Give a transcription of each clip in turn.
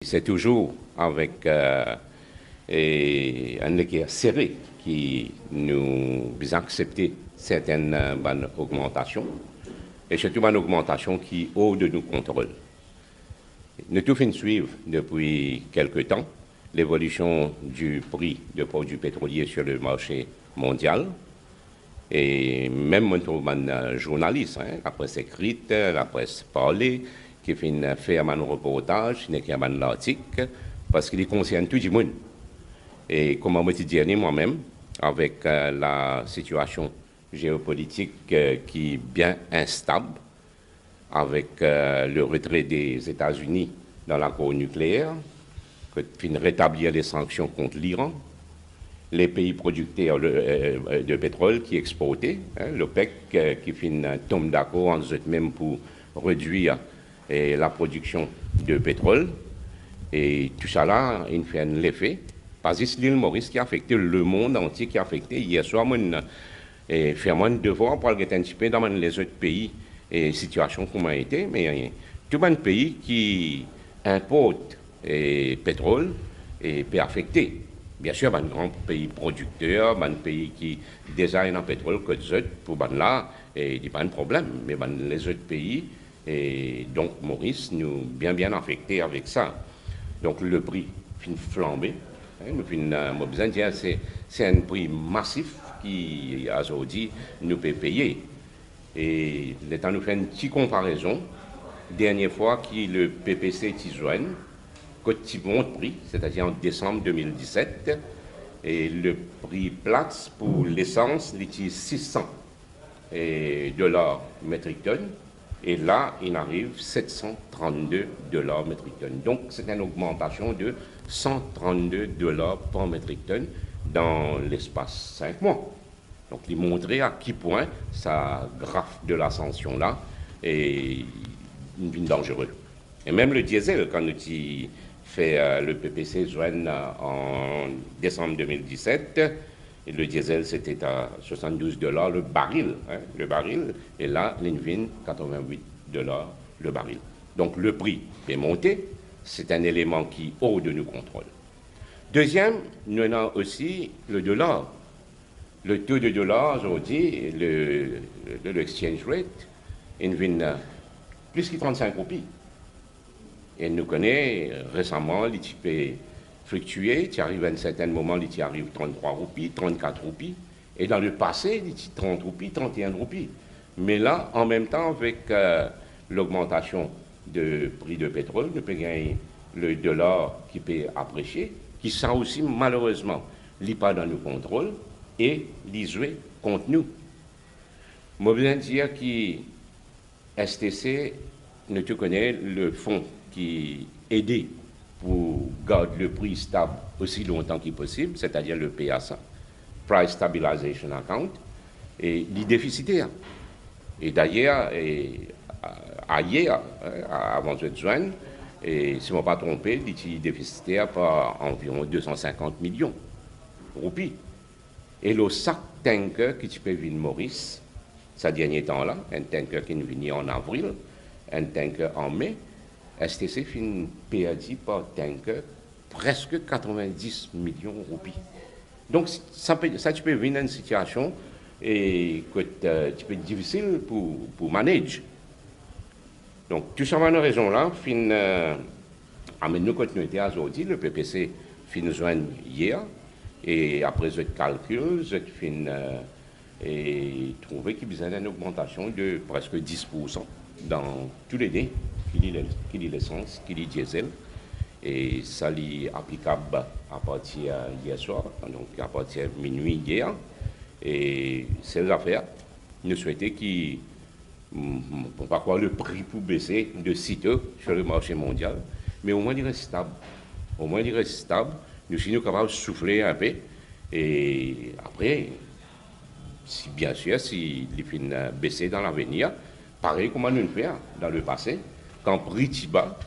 C'est toujours avec un équilibre serré qui nous accepte certaines augmentations, et surtout une augmentation qui est hors de nos contrôles. Nous devons suivre depuis quelque temps l'évolution du prix de produits pétroliers sur le marché mondial. Et même moi, journaliste, la presse écrite, la presse parlée, qui fait un reportage, qui écrit un article, parce qu'il concerne tout le monde. Et comme je dit moi-même, avec la situation géopolitique qui est bien instable, avec le retrait des États-Unis dans l'accord nucléaire, qui rétablir les sanctions contre l'Iran, les pays producteurs de pétrole qui exportaient, l'OPEC qui tombe d'accord en même pour réduire la production de pétrole. Et tout ça là, il fait un effet. Pas juste l'île Maurice qui a affecté le monde entier, qui a affecté. Hier soir, et faire mon devoir pour aller un petit peu dans les autres pays et situations comment été, mais tout un pays qui importe pétrole et peut affecter. Bien sûr, un grand pays producteur, un pays qui design en pétrole que les autres, pour là, il n'y a pas de problème. Mais les autres pays, et donc Maurice, nous bien affectés avec ça. Donc le prix fin flambé. C'est un prix massif qui, aujourd'hui, nous peut payer. Et l'État nous fait une petite comparaison. Dernière fois que le PPC Tizoine, petit bon prix, c'est-à-dire en décembre 2017, et le prix Platts pour l'essence, il 600 dollars métric tonne, et là, il arrive 732 dollars métric tonne. Donc, c'est une augmentation de 132 dollars par métric tonne dans l'espace 5 mois. Donc, il montrait à quel point ça graphe de l'ascension-là est dangereux. Et même le diesel, quand nous fait le PPC Zouane en décembre 2017, et le diesel c'était à 72 dollars le baril, et là, l'Invin 88 dollars le baril. Donc le prix est monté, c'est un élément qui hors de nos contrôles. Deuxième, nous avons aussi le dollar. Le taux de dollar aujourd'hui, l'exchange rate, Invin plus que 35 roupies. Et nous connaissons récemment, il peut fluctuer, il arrive à un certain moment, il arrive 33 roupies, 34 roupies, et dans le passé, il 30 roupies, 31 roupies. Mais là, en même temps, avec l'augmentation du prix de pétrole, nous pouvons gagner le dollar qui peut apprécier, qui sent aussi malheureusement, n'est pas dans nos contrôles, et jouer contre nous. Je veux dire que STC, nous connaissons le fonds qui aide pour garder le prix stable aussi longtemps que possible, c'est-à-dire le PSA, Price Stabilization Account, et il est déficitaire. Et d'ailleurs, hier, avant de joindre, et si je ne me pas trompé, il est déficitaire par environ 250 millions de roupies. Et le sac tanker qui peut venir Maurice, ces derniers temps-là, un tanker qui est venu en avril, un tanker en mai, STC fin perdu par tanker presque 90 millions de roupies. Donc ça tu peux venir dans une situation et que tu peux être difficile pour manager. Donc tout ça une raison là, amène nous continuité aujourd'hui, le PPC fin joindre hier, et après ce calcul, je et trouver qu'il y a besoin d'une augmentation de presque 10% dans tous les dés, qui dit l'essence, qui dit diesel, et ça est applicable à partir hier soir, donc à partir de minuit hier, et ces affaires, nous souhaitons qu'il ne pas croire le prix pour baisser de sitôt sur le marché mondial, mais au moins il reste stable. Au moins il reste stable, nous sommes capables de souffler un peu, et après, si bien sûr, si les fins baisser dans l'avenir, pareil comme nous le faisons dans le passé, quand prix bas,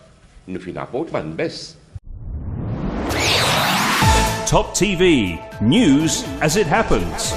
nous finissons apporter une baisse. Top TV, news as it happens.